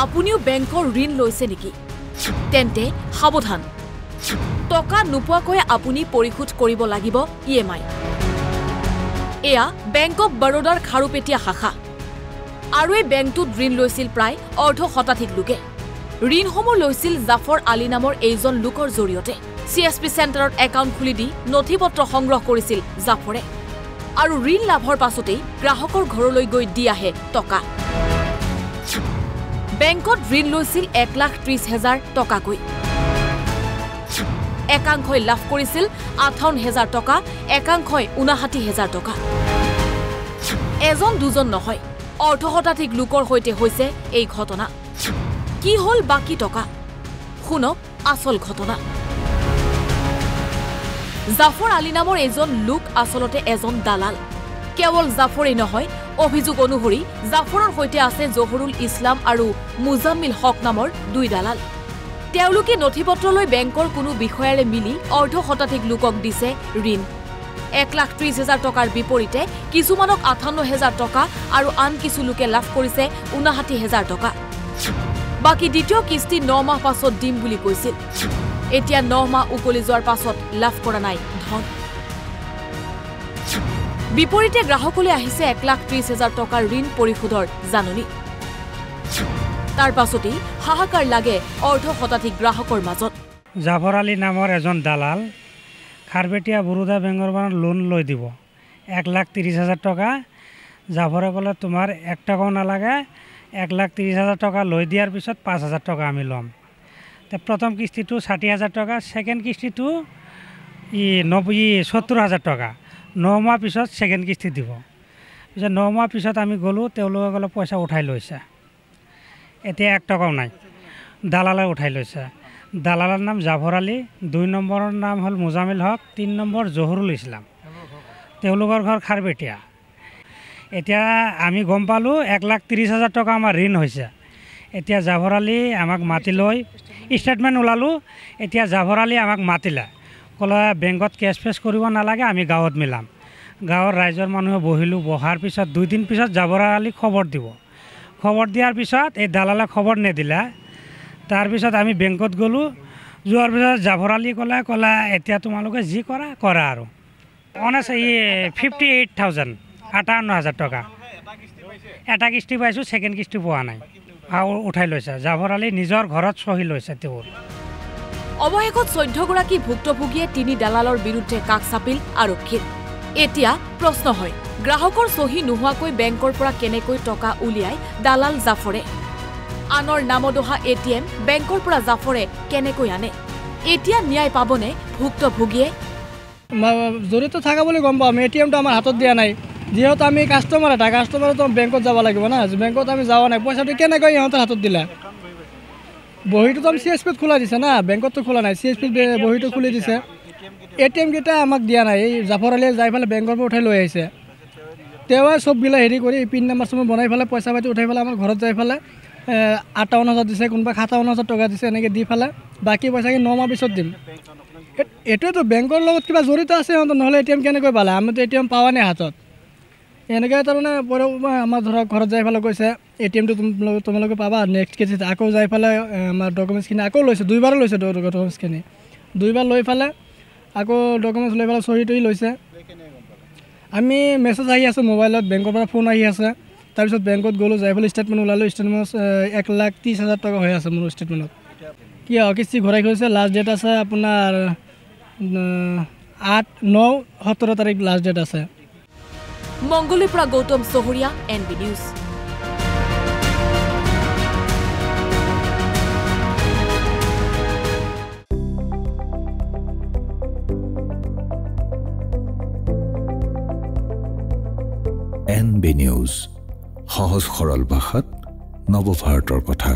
আপুনিও বেংকৰ ঋণ লৈছে নেকি তেন্তে সাৱধান টকা নোপোৱাকৈ আপুনি পৰিশোধ কৰিব লাগিব ইএমআই এয়া বেংক অফ বৰোদাৰ খাৰুপেটিয়া শাখা আৰু এই বেংকটোত ঋণ লৈছিল প্ৰায় অৰ্ধশতাধিক লোকে ঋণসমূহ লৈছিল জাফৰ আলী নামৰ এইজন লোকৰ জৰিয়তে CSP চেণ্টাৰত একাউণ্ট খুলি দি নথিপত্ৰ সংগ্ৰহ কৰিছিল জাফৰে আৰু ঋণ লাভৰ পাছতেই গ্ৰাহকৰ ঘৰলৈ গৈ দি আহে টকা বেংকত ঋণ লৈছিল 1,30,000 টকাকৈ একাংশই লাভ কৰিছিল 58,000 টকা একাংশই 59,000 টকা এজন দুজন নহয় অৰ্ধশতাধিক লোকৰ সৈতে হৈছে এই ঘটনা কি হল বাকি টকা শুনক আসল ঘটনা জাফৰ আলী নামৰ এজন লোক আসলতে এজন দালাল কেৱল জাফৰেই নহয় অভিযোগ অনুসৰি জাফৰৰ সৈতে আছে জহুৰুল ইছলাম আৰু মুজাম্মিল হক নামৰ দুই দালাল তেওঁলোকে নথিপত্ৰলৈ বেংকৰ কোনো বিষয়াৰে মিলি অৰ্ধশতাধিক লোকক দিছে ঋণ 1,30,000 টকাৰ বিপৰীতে কিছুমানক 58,000 টকা আৰু আন কিছু লোকে লাভ কৰিছে 59,000 টকা বাকি দ্বিতীয় কিস্তি 9 মাহ পাছত দিম বুলি কৈছিল এতিয়া 9 মাহ উকলি যোৱাৰ পাছত লাভ কৰা নাই ধন বিপৰীতে গ্ৰাহকলৈ আহিছে 1,30,000 টকাৰ ঋণ পৰিশোধৰ জাননী তাৰ পাছতেই হাহাকাৰ লাগে অৰ্ধশতাধিক গ্ৰাহকৰ মাজত জাফৰ আলী নামৰ এজন দালাল খাৰবেটিয়া বৰোদা বেংকৰ পৰা লোন লৈ দিব 1,30,000 টকা জাফৰে ক'লে তোমাৰ 1 টকাও নালাগে 1,30,000 টকা লৈ দিয়াৰ পিছত 5,000 টকা আমি ল'ম তে প্ৰথম কিস্তিটো 60,000 টকা সেকেন্ড কিস্তিটো 70,000 টকা 9 মাহ পিছত সেকেন্ড কিস্তি দিব পিছত 9 মাহ পিছত আমি গ'লো তেওঁলোকে ক'লে পইচা উঠাই লৈছে এতিয়া 1 টকাও নাই দালালে উঠাই লৈছে দালালৰ নাম জাফৰ আলী 2 নম্বৰৰ নাম হ'ল মুজামিল হক 3 নম্বৰ জহুৰুল ইছলাম তেওঁলোকৰ ঘৰ খাৰবেটিয়া এতিয়া আমি গম পালোঁ 1,30,000 টকা আমাৰ ঋণ হৈছে এতিয়া জাফৰ আলী আমাক মাতি লৈ ষ্টেটমেণ্ট ওলালোঁ এতিয়া জাফৰ আলী আমাক মাতিলে ক'লে বেংকত কেছ ফেচ কৰিব নালাগে আমি গাঁৱত মিলাম গাঁৱৰ ৰাইজৰ মানুহে বহিলোঁ বহাৰ পিছত 2 দিন পিছত জাফৰ আলী খবৰ দিব খবৰ দিয়াৰ পিছত এই দালালে খবৰ নিদিলে তাৰপিছত আমি বেংকত গ'লোঁ যোৱাৰ পিছত জাফৰ আলী ক'লে এতিয়া তোমালোকে যি কৰা আৰু অনাছে 58,000 58,000 টকা এটা কিস্তি পাইছোঁ সেকেন্ড কিস্তি পোৱা নাই আৰু উঠাই লৈছে জাফৰ আলী নিজৰ ঘৰত চহী লৈছে তেওঁৰ অৱশেষত 14 গৰাকী ভুক্তভোগীয়ে 3 দালালৰ বিৰুদ্ধে কাষ চাপিল আৰক্ষীৰ এতিয়া প্ৰশ্ন হয় গ্ৰাহকৰ চহী নোহোৱাকৈ বেংকৰ পৰা কেনেকৈ টকা উলিয়াই দালাল জাফৰে আনৰ নামদহা এটিএম বেংকৰ পৰা জাফৰে কেনেকৈ আনে এতিয়া ন্যায় পাবনে ভুক্তভোগীয়ে জড়িত থাকা বুলি গম পাম এটিএমটো আমাৰ হাতত দিয়া নাই যেহেতু আমি কাষ্টমাৰ এটা কাষ্টমাৰটো বেংকত যাব লাগিব না বেংকত আমি যাওয়া নাই পইচাটো কেনেকৈ ইহঁতৰ হাতত দিলা বহিটো আমি CSPত খোলা দিছে না বেংকতটো খোলা নাই CSPত বহিটো খুলি দিছে এটিএম কেইটা আমাক দিয়া নাই এই জাফৰ আলীয়ে যাই ফেলে বেংকৰ পৰা উঠাই লৈ আহিছে তেৱে সববিলাক হেৰি কৰি পিন নম্বৰ সময় বনাই ফেলে পইচা পাতি উঠাই ফেলে আমাৰ ঘৰত যাই ফেলে 58,000 দিছে কোনোবা 57,000 টকা দিছে এনেকৈ দি ফেলে বাকী পইচাখিনি 9 মাহ পিছত দিম এইটোৱেতো বেংকৰ লগত কিবা জড়িত আছে সিহঁতৰ নহ'লে এটিএম কেনেকৈ পালে আমিতো এটিএম পোৱা নাই হাতত এনেকৈ তাৰমানে আমাৰ ধৰক ঘৰত যাই ফেলে কৈছে এটিএমটো তোমালোকে পাবা নেক্সট কেজিত আকৌ যাই ফেলে আমাৰ ডকুমেণ্টছখিনি আকৌ লৈছে 2বাৰ লৈছে ডকুমেণ্টছখিনি 2বাৰ লৈ ফেলে আকৌ ডকুমেণ্টছ লৈ ফেলে চহী তহী লৈছে আমি মেছেজ আহি আছে মোবাইলত বেংকৰ পৰা ফোন আহি আছে তাৰপিছত বেংকত গ'লোঁ যাই ফেলে ষ্টেটমেণ্ট ওলালোঁ ষ্টেটমেণ্ট 1,30,000 টকা হৈ আছে মোৰ ষ্টেটমেণ্টত কি কিস্তি ঘূৰাই গৈছে লাষ্ট ডেট আছে আপোনাৰ 8/9/17 তাৰিখ লাষ্ট ডেট আছে মংগলীৰ পৰা গৌতম চহৰীয়া NB নিউজ NB নিউজ সহজ সৰল ভাষাত নৱভাৰতৰ কথা